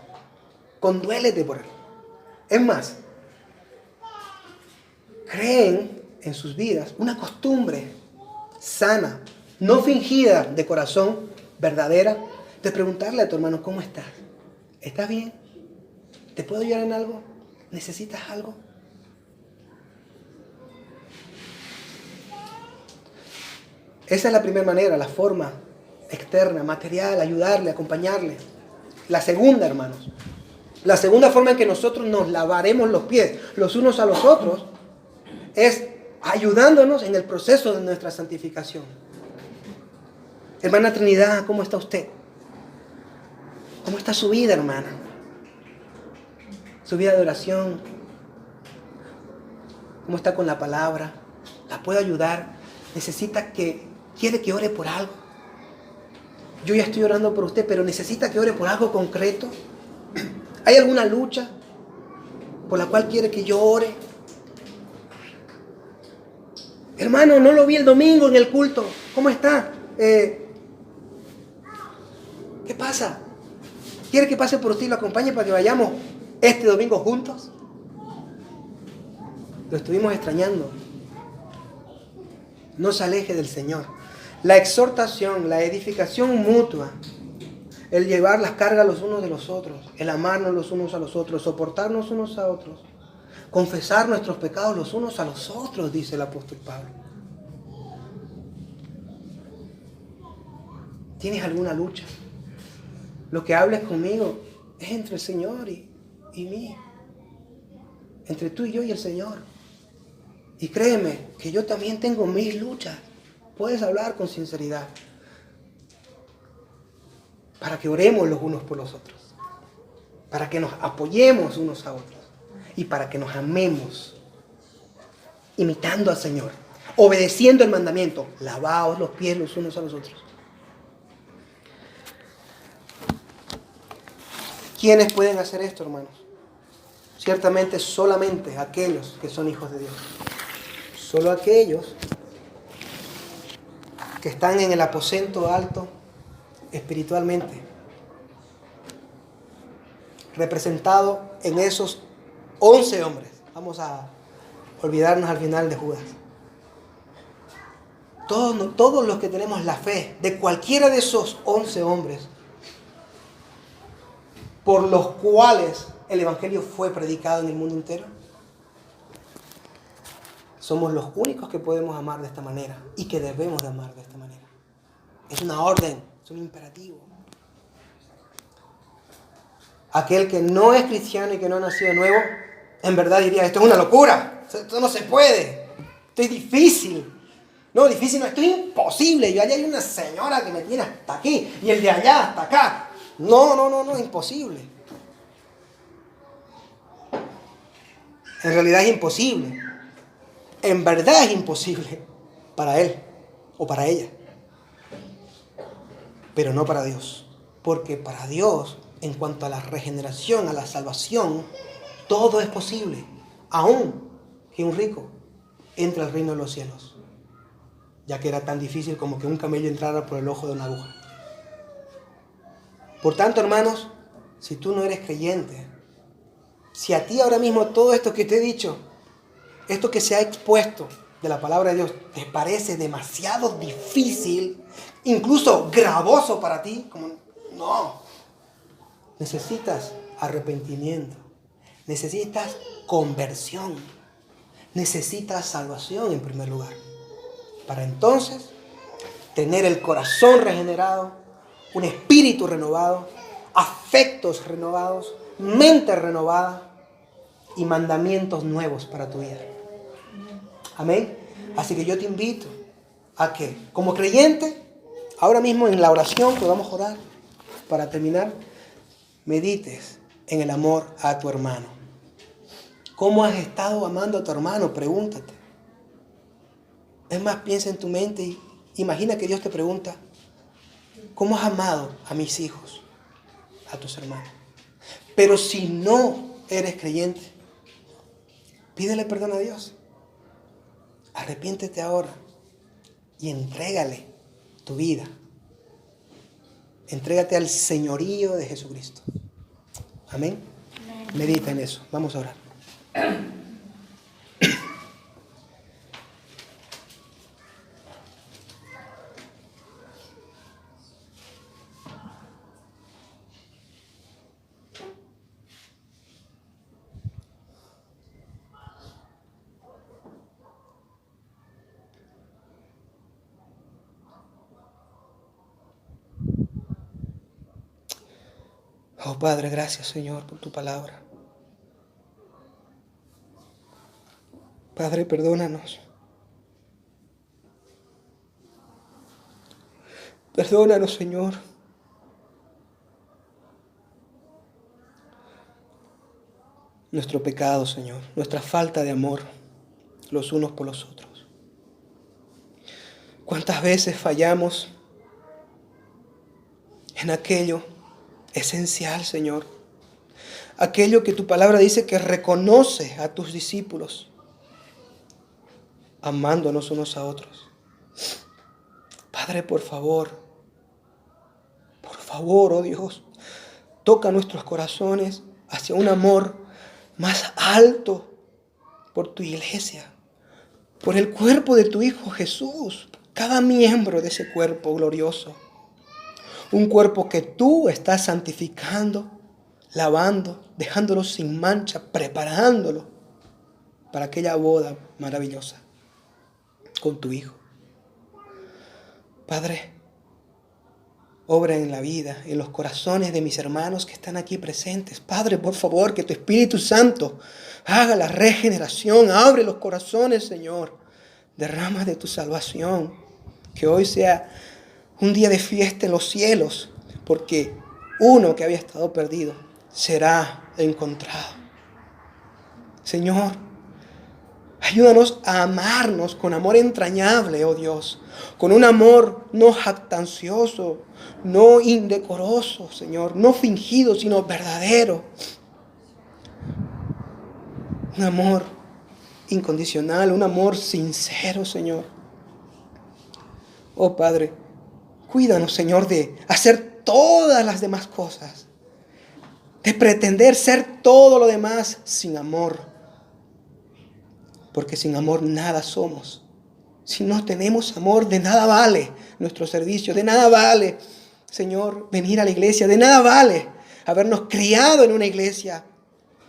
Conduélete por él. Es más, creen en sus vidas una costumbre sana, no fingida, de corazón, verdadera, de preguntarle a tu hermano, ¿cómo estás? ¿Estás bien? ¿Te puedo ayudar en algo? ¿Necesitas algo? Esa es la primera manera, la forma externa, material, ayudarle, acompañarle. La segunda, hermanos, la segunda forma en que nosotros nos lavaremos los pies los unos a los otros es ayudándonos en el proceso de nuestra santificación. Hermana Trinidad, ¿cómo está usted? ¿Cómo está su vida, hermana? Su vida de oración. ¿Cómo está con la palabra? ¿La puedo ayudar? ¿Quiere que ore por algo? Yo ya estoy orando por usted, pero necesita que ore por algo concreto. ¿Hay alguna lucha por la cual quiere que yo ore? Hermano, no lo vi el domingo en el culto. ¿Cómo está? ¿Qué pasa? ¿Quiere que pase por usted y lo acompañe para que vayamos este domingo juntos? Lo estuvimos extrañando. No se aleje del Señor. La exhortación, la edificación mutua, el llevar las cargas los unos de los otros, el amarnos los unos a los otros, soportarnos unos a otros, confesar nuestros pecados los unos a los otros, dice el apóstol Pablo. ¿Tienes alguna lucha? Lo que hables conmigo es entre el Señor y mí. Entre tú y yo y el Señor. Y créeme que yo también tengo mis luchas. Puedes hablar con sinceridad. Para que oremos los unos por los otros. Para que nos apoyemos unos a otros. Y para que nos amemos. Imitando al Señor. Obedeciendo el mandamiento. Lavaos los pies los unos a los otros. ¿Quiénes pueden hacer esto, hermanos? Ciertamente solamente aquellos que son hijos de Dios. Solo aquellos que están en el aposento alto espiritualmente, representado en esos 11 hombres. Vamos a olvidarnos al final de Judas. Todos los que tenemos la fe de cualquiera de esos 11 hombres por los cuales el Evangelio fue predicado en el mundo entero, somos los únicos que podemos amar de esta manera y que debemos de amar de esta manera. Es una orden, es un imperativo. Aquel que no es cristiano y que no ha nacido de nuevo, en verdad diría, esto es una locura, esto no se puede, esto es difícil. No, difícil no, esto es imposible. Yo allá hay una señora que me tiene hasta aquí y el de allá hasta acá. No, imposible. En realidad es imposible. En verdad es imposible para él o para ella. Pero no para Dios. Porque para Dios, en cuanto a la regeneración, a la salvación, todo es posible. Aún que un rico entre al reino de los cielos. Ya que era tan difícil como que un camello entrara por el ojo de una aguja. Por tanto, hermanos, si tú no eres creyente, si a ti ahora mismo todo esto que te he dicho, esto que se ha expuesto de la palabra de Dios, te parece demasiado difícil, incluso gravoso para ti, como no, necesitas arrepentimiento. Necesitas conversión. Necesitas salvación en primer lugar. Para entonces tener el corazón regenerado, un espíritu renovado, afectos renovados, mente renovada y mandamientos nuevos para tu vida. Amén. Así que yo te invito a que, como creyente, ahora mismo en la oración que vamos a orar, para terminar, medites en el amor a tu hermano. ¿Cómo has estado amando a tu hermano? Pregúntate. Es más, piensa en tu mente y imagina que Dios te pregunta, ¿cómo has amado a mis hijos, a tus hermanos? Pero si no eres creyente, pídele perdón a Dios. Arrepiéntete ahora y entrégale tu vida. Entrégate al señorío de Jesucristo. Amén. Medita en eso. Vamos a orar. Oh Padre, gracias Señor por tu palabra. Padre, perdónanos. Perdónanos, Señor. Nuestro pecado, Señor, nuestra falta de amor los unos por los otros. ¿Cuántas veces fallamos en aquello esencial, Señor? Aquello que tu palabra dice que reconoce a tus discípulos, amándonos unos a otros. Padre, por favor, oh Dios, toca nuestros corazones hacia un amor más alto por tu iglesia, por el cuerpo de tu Hijo Jesús, cada miembro de ese cuerpo glorioso. Un cuerpo que tú estás santificando, lavando, dejándolo sin mancha, preparándolo para aquella boda maravillosa con tu Hijo. Padre, obra en la vida, en los corazones de mis hermanos que están aquí presentes. Padre, por favor, que tu Espíritu Santo haga la regeneración. Abre los corazones, Señor. Derrama de tu salvación. Que hoy sea un día de fiesta en los cielos, porque uno que había estado perdido será encontrado. Señor, ayúdanos a amarnos con amor entrañable, oh Dios, con un amor no jactancioso, no indecoroso, Señor, no fingido, sino verdadero. Un amor incondicional, un amor sincero, Señor. Oh Padre, cuídanos, Señor, de hacer todas las demás cosas, de pretender ser todo lo demás sin amor. Porque sin amor nada somos. Si no tenemos amor, de nada vale nuestro servicio, de nada vale, Señor, venir a la iglesia, de nada vale habernos criado en una iglesia,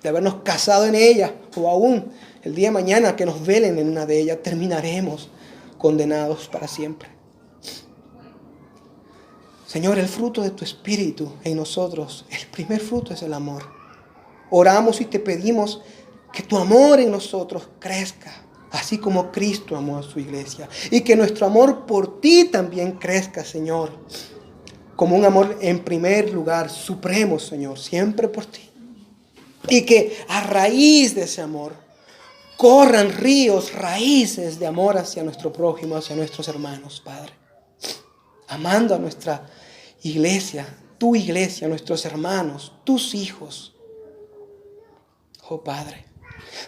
de habernos casado en ella, o aún el día de mañana que nos velen en una de ellas, terminaremos condenados para siempre. Señor, el fruto de tu Espíritu en nosotros, el primer fruto es el amor. Oramos y te pedimos que tu amor en nosotros crezca, así como Cristo amó a su iglesia. Y que nuestro amor por ti también crezca, Señor, como un amor en primer lugar, supremo, Señor, siempre por ti. Y que a raíz de ese amor corran ríos, raíces de amor hacia nuestro prójimo, hacia nuestros hermanos, Padre. Amando a nuestra iglesia, tu iglesia, nuestros hermanos, tus hijos. Oh Padre,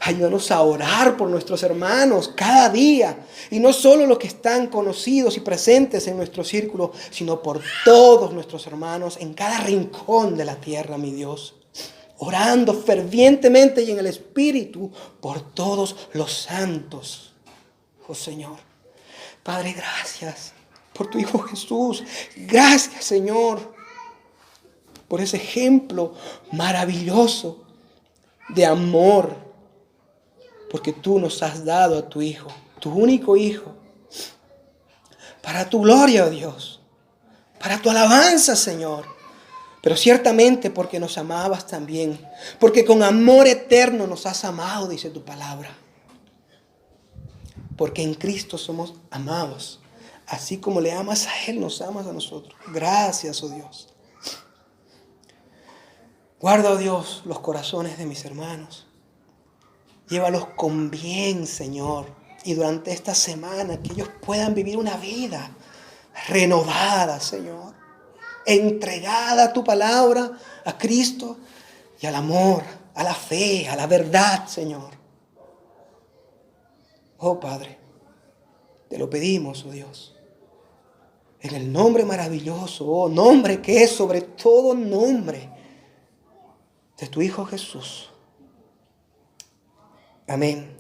ayúdanos a orar por nuestros hermanos cada día. Y no solo los que están conocidos y presentes en nuestro círculo, sino por todos nuestros hermanos en cada rincón de la tierra, mi Dios. Orando fervientemente y en el Espíritu por todos los santos. Oh Señor, Padre, gracias por tu Hijo Jesús. Gracias, Señor, por ese ejemplo maravilloso de amor, porque tú nos has dado a tu Hijo, tu único Hijo, para tu gloria, oh Dios, para tu alabanza, Señor. Pero ciertamente porque nos amabas también, porque con amor eterno nos has amado, dice tu palabra. Porque en Cristo somos amados, así como le amas a Él, nos amas a nosotros. Gracias, oh Dios. Guarda, oh Dios, los corazones de mis hermanos. Llévalos con bien, Señor. Y durante esta semana que ellos puedan vivir una vida renovada, Señor. Entregada a tu palabra, a Cristo y al amor, a la fe, a la verdad, Señor. Oh Padre, te lo pedimos, oh Dios. En el nombre maravilloso, oh nombre que es sobre todo nombre, de tu Hijo Jesús. Amén.